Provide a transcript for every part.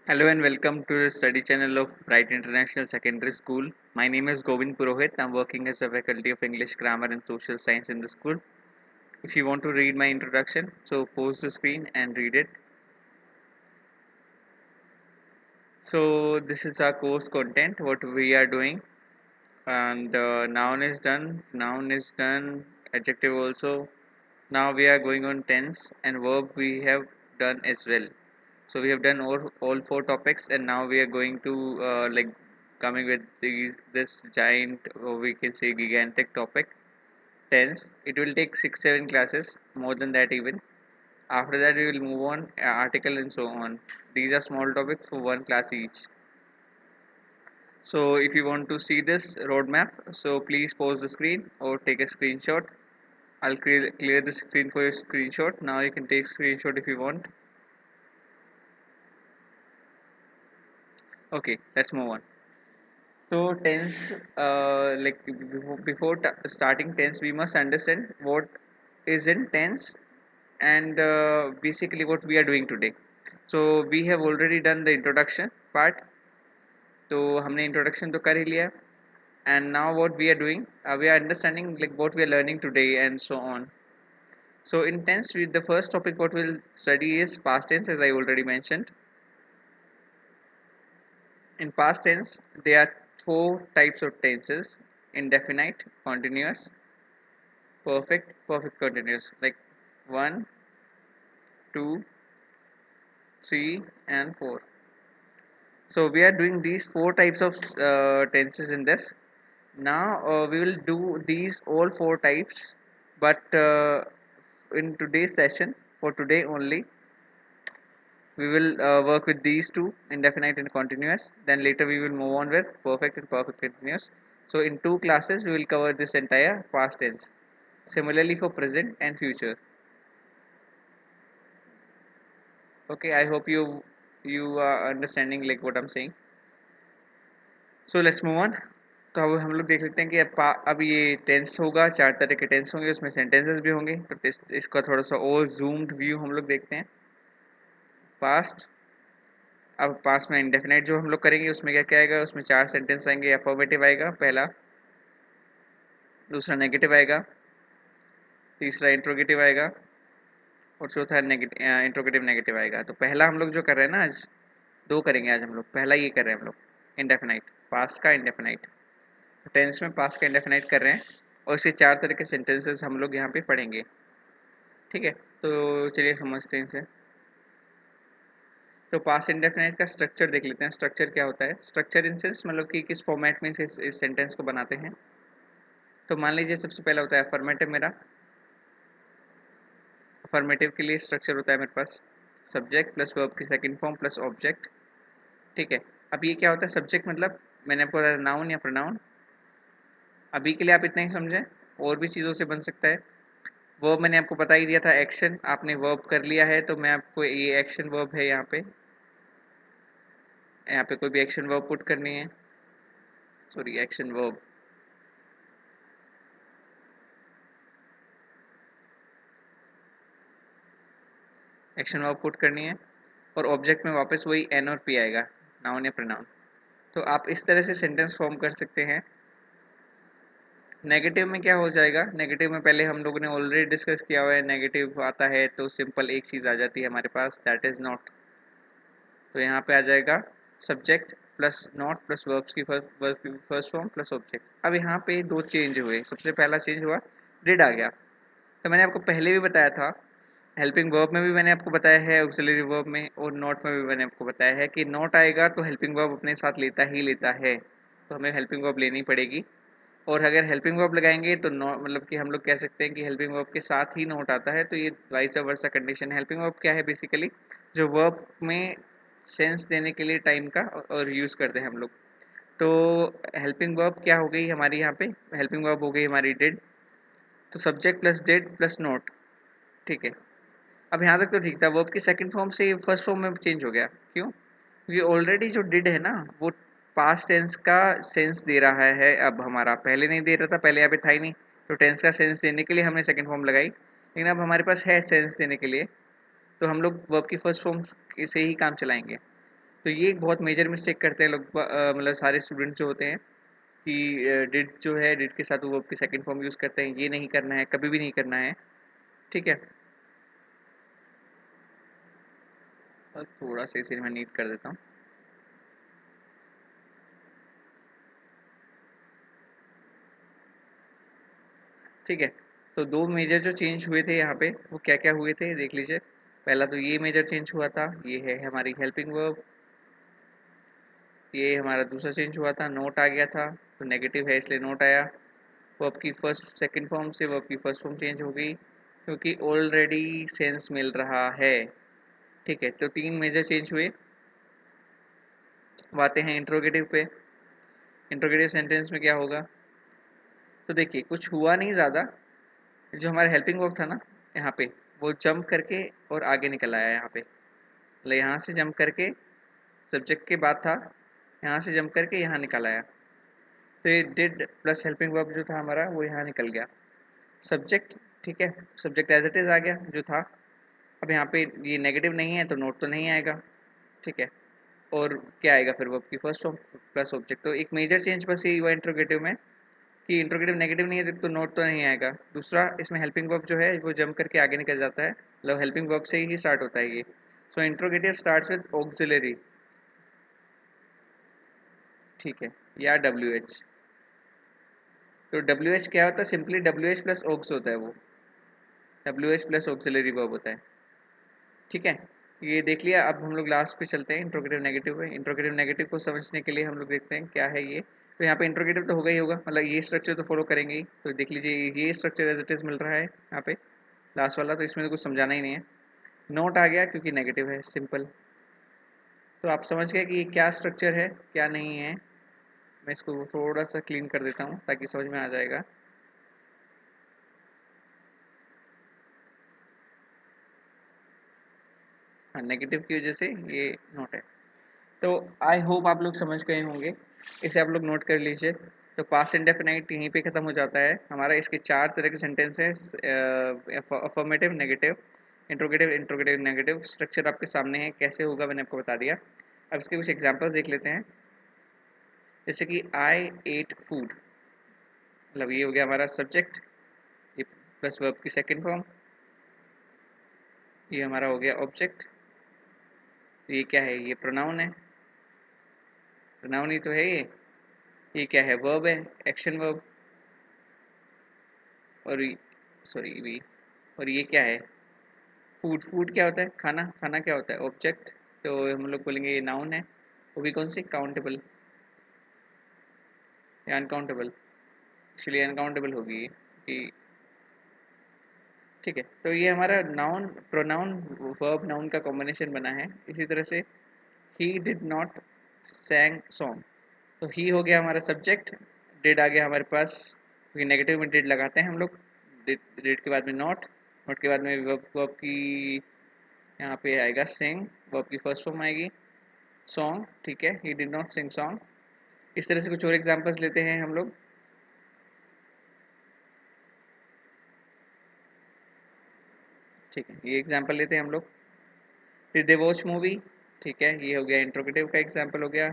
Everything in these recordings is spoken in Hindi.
Hello and welcome to the study channel of Bright International Secondary School. My name is Govind Purohit. I'm working as a faculty of English, Grammar and Social Science in the school. If you want to read my introduction, so pause the screen and read it. So this is our course content, what we are doing, and noun is done, adjective also. Now we are going on tense and verb we have done as well. So we have done all four topics, and now we are going to coming with this giant, or we can say gigantic topic, tense. It will take 6 7 classes, more than that even. After that we will move on article and so on. These are small topics for one class each. So if you want to see this roadmap, so please pause the screen or take a screenshot. I'll clear the screen for your screenshot. Now you can take screenshot if you want. Okay, let's move on. So tense, before starting tense, we must understand what is in tense and basically what we are doing today. So we have already done the introduction part. तो हमने introduction तो कर ही लिया, and now what we are doing, we are understanding like what we are learning today and so on. So in tense, the first topic what we'll study is past tense, as I already mentioned. In past tense, there are four types of tenses: indefinite, continuous, perfect continuous, like 1, 2, 3, and 4. So we are doing these four types of tenses in this. Now we will do these all four types, but in today's session, for today only, we will work with these two, indefinite and continuous. Then later we will move on with perfect and perfect continuous. So in two classes we will cover this entire past tense. Similarly for present and future. Okay, I hope you are understanding like what I'm saying. So let's move on. तो अब हम लोग देख लेते हैं कि अब ये टेंस होगा, चार तरह के टेंस होंगे, उसमें सेंटेंसेस भी होंगे। तो इसका थोड़ा सा और जूम्ड व्यू हम लोग देखते हैं। पास्ट, अब पास्ट में इंडेफिनाइट जो हम लोग करेंगे उसमें क्या क्या आएगा, उसमें चार सेंटेंस आएंगे। अफर्मेटिव आएगा पहला, दूसरा नेगेटिव आएगा, तीसरा इंट्रोगेटिव आएगा और चौथा इंट्रोगेटिव नेगेटिव आएगा। तो पहला हम लोग जो कर रहे हैं ना, आज दो करेंगे। आज हम लोग पहला ये कर रहे हैं हम लोग, इंडेफिनाइट, पास्ट का इंडेफिनाइट। टेंस में पास्ट का इंडेफिनाइट कर रहे हैं और इसके चार तरह के सेंटेंसेस हम लोग यहाँ पे पढ़ेंगे। ठीक है, तो चलिए समझते हैं इसे। तो पास्ट इंडेफिनाइट का स्ट्रक्चर देख लेते हैं। स्ट्रक्चर क्या होता है? स्ट्रक्चर इन सेंस मतलब कि किस फॉर्मेट में इस सेंटेंस को बनाते हैं। तो मान लीजिए सबसे पहला होता है अफर्मेटिव। मेरा अफर्मेटिव के लिए स्ट्रक्चर होता है मेरे पास सब्जेक्ट प्लस वर्ब की सेकंड फॉर्म प्लस ऑब्जेक्ट। ठीक है, अब ये क्या होता है? सब्जेक्ट मतलब मैंने आपको बताया नाउन या प्रोनाउन। अभी के लिए आप इतना ही समझें, और भी चीज़ों से बन सकता है। वर्ब मैंने आपको बता ही दिया था, एक्शन। आपने वर्ब कर लिया है तो मैं आपको, ये एक्शन वर्ब है, यहाँ पे कोई भी एक्शन वर्ब पुट करनी है। Sorry, action verb. Action verb put करनी है और ऑब्जेक्ट में वापस वही एन और पी आएगा, नाउन या प्रोनाउन। तो आप इस तरह से सेंटेंस फॉर्म कर सकते हैं। नेगेटिव में क्या हो जाएगा? नेगेटिव में पहले हम लोगों ने ऑलरेडी डिस्कस किया हुआ है। नेगेटिव आता है तो सिंपल एक चीज़ आ जाती है हमारे पास, दैट इज़ नॉट। तो यहाँ पे आ जाएगा subject plus not plus verbs की फर्स्ट फॉर्म प्लस ऑब्जेक्ट। अब यहाँ पे दो चेंज हुए। सबसे पहला चेंज हुआ, डिड आ गया। तो मैंने आपको पहले भी बताया था, हेल्पिंग वर्ब में भी मैंने आपको बताया है, ऑक्सिलरी वर्ब में, और नॉट में भी मैंने आपको बताया है कि नॉट आएगा तो हेल्पिंग वर्ब अपने साथ लेता ही लेता है। तो हमें हेल्पिंग वर्ब लेनी पड़ेगी। और अगर हेल्पिंग वर्ब लगाएंगे तो नॉट, मतलब कि हम लोग कह सकते हैं कि हेल्पिंग वर्ब के साथ ही नोट आता है। तो ये वाइस वर्सा कंडीशन है। हेल्पिंग वर्ब क्या है? बेसिकली जो वर्ब में सेंस देने के लिए टाइम का और यूज़ करते हैं हम लोग। तो हेल्पिंग वर्ब क्या हो गई हमारी? यहाँ पे हेल्पिंग वर्ब हो गई हमारी डिड। तो subject plus did plus note. ठीक है, अब यहाँ तक तो ठीक था। वर्ब की सेकंड फॉर्म से फर्स्ट फॉर्म में चेंज हो गया। क्यों? क्योंकि ऑलरेडी जो डिड है ना, वो पास्ट टेंस का सेंस दे रहा है। अब हमारा पहले नहीं दे रहा था, पहले यहाँ पे था ही नहीं। तो टेंस का सेंस देने के लिए हमने सेकंड फॉर्म लगाई, लेकिन अब हमारे पास है सेंस देने के लिए, तो हम लोग वर्ब की फर्स्ट फॉर्म से ही काम चलाएंगे। तो ये एक बहुत मेजर मिस्टेक करते हैं लोग, मतलब सारे स्टूडेंट जो होते हैं कि डिड जो है डिड के साथ वो वर्ब की सेकंड फॉर्म यूज़ करते हैं। ये नहीं करना है, कभी भी नहीं करना है, ठीक है। और थोड़ा सा इसे मैं नीट कर देता हूँ। ठीक है, तो दो मेजर जो चेंज हुए थे यहाँ पे वो क्या क्या हुए थे देख लीजिए। पहला तो ये मेजर चेंज हुआ था, ये है हमारी हेल्पिंग वर्ब। ये हमारा दूसरा चेंज हुआ था, नोट आ गया था, तो नेगेटिव है इसलिए नोट आया। वर्ब की फर्स्ट सेकंड फॉर्म से वर्ब की फर्स्ट फॉर्म चेंज हो गई क्योंकि ऑलरेडी सेंस मिल रहा है। ठीक है, तो तीन मेजर चेंज हुए। अब आते हैं इंट्रोगेटिव पे। इंट्रोगेटिव सेंटेंस में क्या होगा, तो देखिए कुछ हुआ नहीं ज़्यादा। जो हमारा हेल्पिंग वर्ब था ना यहाँ पे, वो जंप करके और आगे निकल आया यहाँ पे, मतलब यहाँ से जंप करके सब्जेक्ट के बाद था, यहाँ से जंप करके यहाँ निकल आया। तो ये डिड प्लस हेल्पिंग वर्ब जो था हमारा वो यहाँ निकल गया। सब्जेक्ट, ठीक है, सब्जेक्ट एज इट इज़ आ गया जो था। अब यहाँ पे ये नेगेटिव नहीं है तो नोट तो नहीं आएगा, ठीक है। और क्या आएगा फिर वर्ब की फर्स्ट फॉर्म प्लस ऑब्जेक्ट। तो एक मेजर चेंज बस यही हुआ इंट्रोगेटिव में कि इंट्रोगेटिव नेगेटिव नहीं है तो नोट तो नहीं आएगा। दूसरा, इसमें हेल्पिंग वर्ब जो है वो जंप करके आगे निकल जाता है, मतलब हेल्पिंग वर्ब से ही स्टार्ट होता है ये। So interrogative starts with auxiliary, ठीक है, या डब्ल्यू एच। तो डब्ल्यू एच क्या होता है, simply W H plus aux होता है वो, W H plus auxiliary verb होता है, ठीक है। ये देख लिया। अब हम लोग लास्ट पे चलते हैं इंट्रोगेटिव नेगेटिव पे। इंट्रोगेटिव नेगेटिव को समझने के लिए हम लोग देखते हैं क्या है ये। तो यहाँ पे इंट्रोगेटिव तो होगा ही होगा, मतलब ये स्ट्रक्चर तो फॉलो करेंगे ही। तो देख लीजिए ये स्ट्रक्चर एज इट इज मिल रहा है यहाँ पे लास्ट वाला, तो इसमें तो कुछ समझाना ही नहीं है। नोट आ गया क्योंकि नेगेटिव है, सिंपल। तो आप समझ गए कि ये क्या स्ट्रक्चर है क्या नहीं है। मैं इसको थोड़ा सा क्लीन कर देता हूँ ताकि समझ में आ जाएगा। हाँ, नेगेटिव की वजह से ये नोट है। तो आई होप आप लोग समझ गए होंगे, इसे आप लोग नोट कर लीजिए। तो पास्ट इंडेफिनाइट यहीं पे ख़त्म हो जाता है हमारा। इसके चार तरह के सेंटेंस हैं, affirmative, negative, interrogative, interrogative negative. Structure आपके सामने है, कैसे होगा मैंने आपको बता दिया। अब इसके कुछ एग्जांपल्स देख लेते हैं। जैसे कि आई एट फूड, मतलब ये हो गया हमारा सब्जेक्ट, ये प्लस वर्ब की सेकेंड फॉर्म, ये हमारा हो गया ऑब्जेक्ट। ये क्या है, ये प्रोनाउन है, प्रोनाउन ही तो है ये क्या है, वर्ब है, एक्शन वर्ब। और सॉरी वी, और ये क्या है, फूड। फूड क्या होता है, खाना। खाना क्या होता है, ऑब्जेक्ट। तो हम लोग बोलेंगे ये नाउन है, वो भी कौन सी, काउंटेबल या अनकाउंटेबल। एक्चुअली अनकाउंटेबल होगी ये कि, ठीक है। तो ये हमारा नाउन प्रोनाउन वर्ब नाउन का कॉम्बिनेशन बना है। इसी तरह से ही डिड नॉट सैंग सॉन्ग, तो ही हो गया हमारा सब्जेक्ट, डिड आ गया हमारे पास क्योंकि नेगेटिव में डिड लगाते हैं हम लोग। डिड के बाद में नॉट, नॉट के बाद में वर्ब, वर्ब की यहाँ पे आएगा सिंग, वर्ब की फर्स्ट फॉर्म आएगी सॉन्ग, ठीक है। He did not sing song. इस तरह से कुछ और एग्जांपल्स लेते हैं हम लोग। ठीक है, ये एग्जांपल लेते हैं हम लोग। डिड दे वॉच मूवी, ठीक है, ये हो गया इंट्रोगेटिव का एग्जांपल हो गया।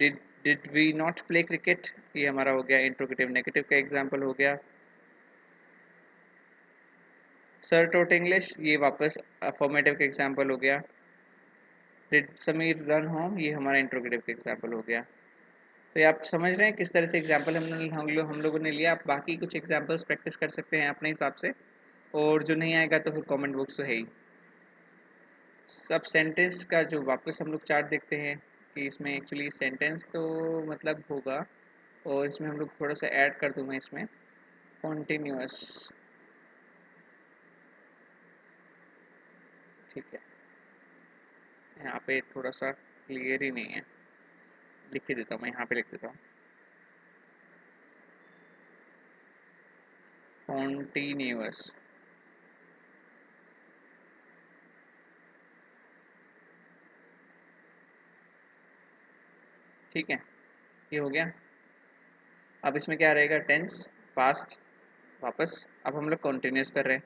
Did we not play cricket, ये हमारा हो गया इंट्रोगेटिव नेगेटिव का एग्जांपल हो गया। सर टॉट इंग्लिश, ये वापस अफर्मेटिव का एग्जांपल हो गया। डिड समीर रन होम, ये हमारा इंट्रोगेटिव का एग्जांपल हो गया। तो ये आप समझ रहे हैं किस तरह से एग्जांपल हम लोगों ने लिया। आप बाकी कुछ एग्जांपल्स प्रैक्टिस कर सकते हैं अपने हिसाब से, और जो नहीं आएगा तो फिर कमेंट बॉक्स तो है ही। सब सेंटेंस का जो वापस हम लोग चार्ट देखते हैं कि इसमें एक्चुअली सेंटेंस तो मतलब होगा, और इसमें हम लोग थोड़ा सा ऐड कर दूँ मैं इसमें कॉन्टिन्यूअस, ठीक है। यहाँ पे थोड़ा सा क्लियर ही नहीं है, लिख के देता हूँ मैं, यहाँ पे लिख देता हूँ कॉन्टिन्यूअस। ठीक है, ये हो गया। अब इसमें क्या रहेगा, टेंस, पास्ट, वापस। अब हम लोग कॉन्टिन्यूस कर रहे हैं,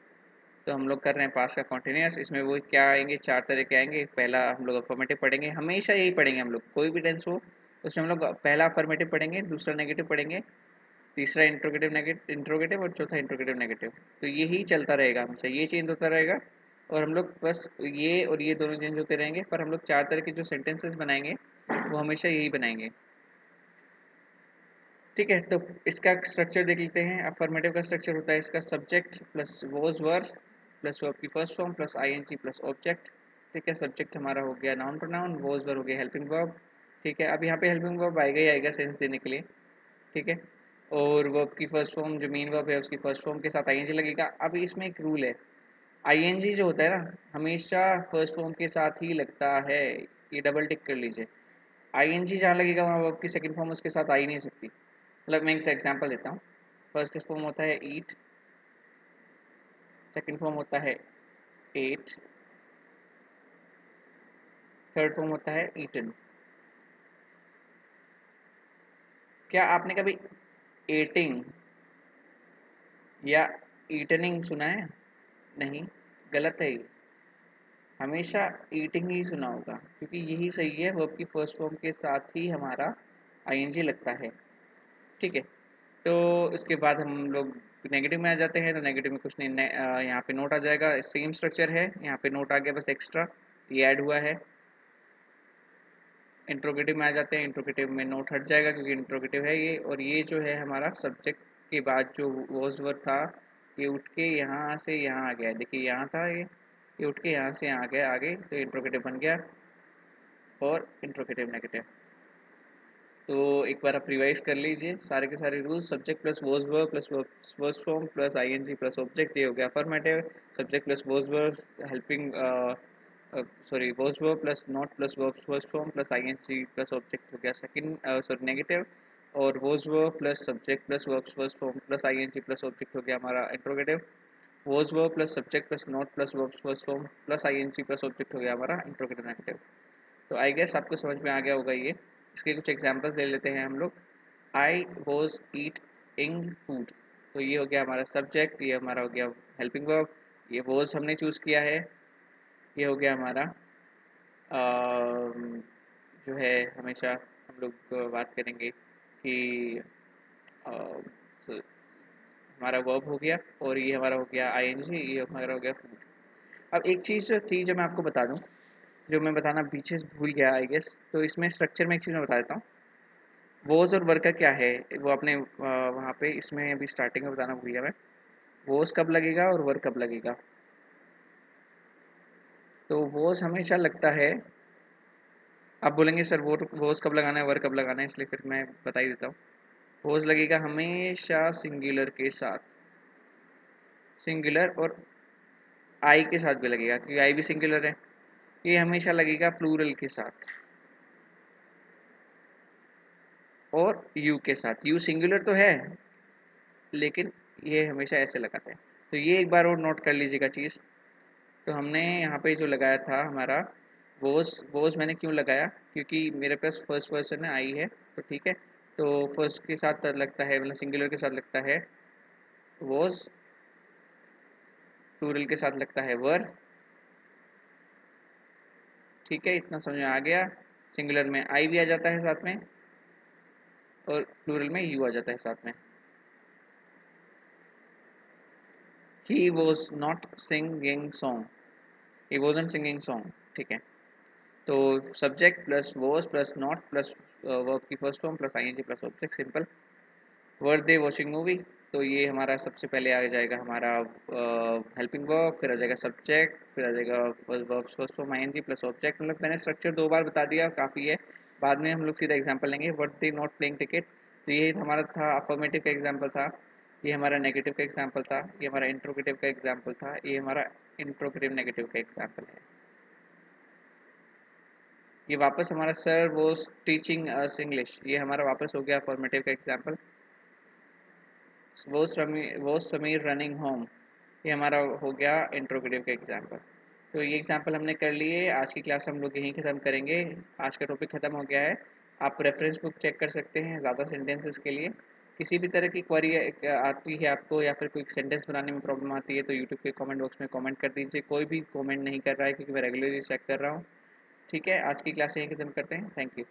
तो हम लोग कर रहे हैं पास का कॉन्टिन्यूस। इसमें वो क्या आएंगे, 4 तरह के आएंगे। पहला हम लोग अफर्मेटिव पढ़ेंगे, हमेशा यही पढ़ेंगे हम लोग, कोई भी टेंस हो उसमें हम लोग पहला अफर्मेटिव पढ़ेंगे, दूसरा नेगेटिव पढ़ेंगे, तीसरा इंट्रोगेटिव और चौथा इंट्रोगेटिव नेगेटिव। तो यही चलता रहेगा, हमेशा ये चेंज होता रहेगा। और हम लोग बस ये और ये दोनों चेंज होते रहेंगे, पर हम लोग 4 तरह के जो सेंटेंसेस बनाएंगे वो हमेशा यही बनाएंगे। ठीक है, तो इसका स्ट्रक्चर देख लेते हैं। अफर्मेटिव का स्ट्रक्चर होता है इसका subject plus was were plus verb की first form plus ING plus object. ठीक है, सब्जेक्ट हमारा हो गया नाउन प्रोनाउन, वॉज वर हो गया हेल्पिंग वर्ब। ठीक है, अब यहाँ पे हेल्पिंग वर्ब आएगा ही आएगा सेंस देने के लिए। ठीक है, और वर्ब की फर्स्ट फॉर्म जो मेन वर्ब है उसकी फर्स्ट फॉर्म के साथ आईएनजी लगेगा। अब इसमें एक रूल है, आईएनजी जो होता है ना हमेशा फर्स्ट फॉर्म के साथ ही लगता है। ये डबल टिक कर लीजिए, आईएनजी जहाँ लगेगा वहाँ वर्ब की सेकंड फॉर्म उसके साथ आ ही नहीं सकती। मतलब मैं एक एग्जांपल देता हूँ। फर्स्ट फॉर्म होता है ईट, सेकंड फॉर्म होता है एट, थर्ड फॉर्म होता है ईटन। क्या आपने कभी एटिंग या ईटनिंग सुना है? नहीं, गलत है ये। हमेशा ईटिंग ही सुना होगा, क्योंकि यही सही है, वर्ब की फर्स्ट फॉर्म के साथ ही हमारा आईएनजी लगता है। ठीक है, तो इसके बाद हम लोग नेगेटिव में आ जाते हैं। तो नेगेटिव में कुछ नहीं, यहाँ पे नोट आ जाएगा, सेम स्ट्रक्चर है, यहाँ पे नोट आ गया बस एक्स्ट्रा, ये ऐड हुआ है। इंट्रोगेटिव में आ जाते हैं, इंट्रोगेटिव में नोट हट जाएगा क्योंकि इंट्रोगेटिव है ये। और ये जो है हमारा सब्जेक्ट के बाद जो वॉज वर्ब था ये उठ के यहाँ से यहाँ आ गया है। देखिए यहाँ था ये उठ के यहाँ से यहाँ आ गया आगे, तो इंट्रोगेटिव बन गया और इंट्रोगेटिव नेगेटिव। तो एक बार आप रिवाइज कर लीजिए सारे के सारे rules. Subject plus was verb plus first form plus ING plus object, ये हो गया affirmative. Subject plus was verb helping sorry was verb plus not plus verb first form plus ING plus object हो गया सेकंड सॉरी नेगेटिव। और was verb plus subject plus verb first form plus ING plus object हो गया हमारा interrogative. Was verb plus subject plus not plus verb first form plus ING plus object हो गया हमारा इंट्रोगेटिव नेगेटिव। तो आई गेस आपको समझ में आ गया होगा ये। इसके कुछ एग्जांपल्स ले लेते हैं हम लोग। आई वॉज ईट इंग फूड, तो ये हो गया हमारा सब्जेक्ट, ये हमारा हो गया हेल्पिंग वर्ब, ये वॉज हमने चूज़ किया है, ये हो गया हमारा जो है हमेशा हम लोग बात करेंगे कि हमारा वर्ब हो गया, और ये हमारा हो गया आईएनजी, ये हमारा हो गया फूड। अब एक चीज़ जो थी जो मैं आपको बता दूं, जो मैं बताना पीछे से भूल गया आई गेस, तो इसमें स्ट्रक्चर में एक चीज़ मैं बता देता हूँ। वोज और वर्क का क्या है वो आपने वहाँ पे इसमें अभी स्टार्टिंग में बताना भूल गया मैं। वोज कब लगेगा और वर्क कब लगेगा? तो वोज हमेशा लगता है, आप बोलेंगे सर वोज कब लगाना है वर्क कब लगाना है, इसलिए फिर मैं बता ही देता हूँ। वोज लगेगा हमेशा सिंगुलर के साथ, सिंगुलर और आई के साथ भी लगेगा क्योंकि आई भी सिंगुलर है। ये हमेशा लगेगा प्लूरल के साथ और यू के साथ। यू सिंगुलर तो है लेकिन ये हमेशा ऐसे लगाते हैं। तो ये एक बार और नोट कर लीजिएगा चीज़। तो हमने यहाँ पे जो लगाया था हमारा वोज मैंने क्यों लगाया, क्योंकि मेरे पास फर्स्ट पर्सन है आई है, तो ठीक है। तो फर्स्ट के साथ लगता है, मतलब सिंगुलर के साथ लगता है वोज, प्लूरल के साथ लगता है वर। ठीक है, इतना समझ में आ गया। सिंगुलर में आई भी आ जाता है साथ में और प्लूरल में यू आ जाता है साथ में। He was not singing song, he wasn't singing song. ठीक है, तो subject plus was plus not plus verb की first form plus ING plus object, simple. Were they watching movie, तो ये हमारा सबसे पहले आ जाएगा हमारा हेल्पिंग वर्ब, फिर आ जाएगा सब्जेक्ट, फिर आ जाएगा verb first form ING plus object. मतलब मैंने स्ट्रक्चर 2 बार बता दिया, काफ़ी है। बाद में हम लोग सीधा एग्जांपल लेंगे। What they not playing ticket, तो ये हमारा था अफर्मेटिव का एग्जांपल था, ये हमारा नेगेटिव का एग्जांपल था, ये हमारा इंट्रोगेटिव का एग्जांपल था, ये हमारा इंट्रोगेटिव नेगेटिव का एग्जांपल है। ये वापस हमारा सर वो टीचिंग अस इंग्लिश, ये हमारा वापस हो गया फॉर्मेटिव का एग्जांपल। वो समीर रनिंग होम, ये हमारा हो गया इंट्रोगेटिव का एग्जांपल। तो ये एग्जांपल हमने कर लिए। आज की क्लास हम लोग यहीं ख़त्म करेंगे, आज का टॉपिक ख़त्म हो गया है। आप रेफरेंस बुक चेक कर सकते हैं ज़्यादा सेंटेंसेस के लिए। किसी भी तरह की क्वेरी आती है आपको या फिर कोई सेंटेंस बनाने में प्रॉब्लम आती है तो यूट्यूब के कमेंट बॉक्स में कमेंट कर दीजिए। कोई भी कमेंट नहीं कर रहा है क्योंकि मैं रेगुलरली चेक कर रहा हूँ। ठीक है, आज की क्लास यहीं खत्म करते हैं। Thank you.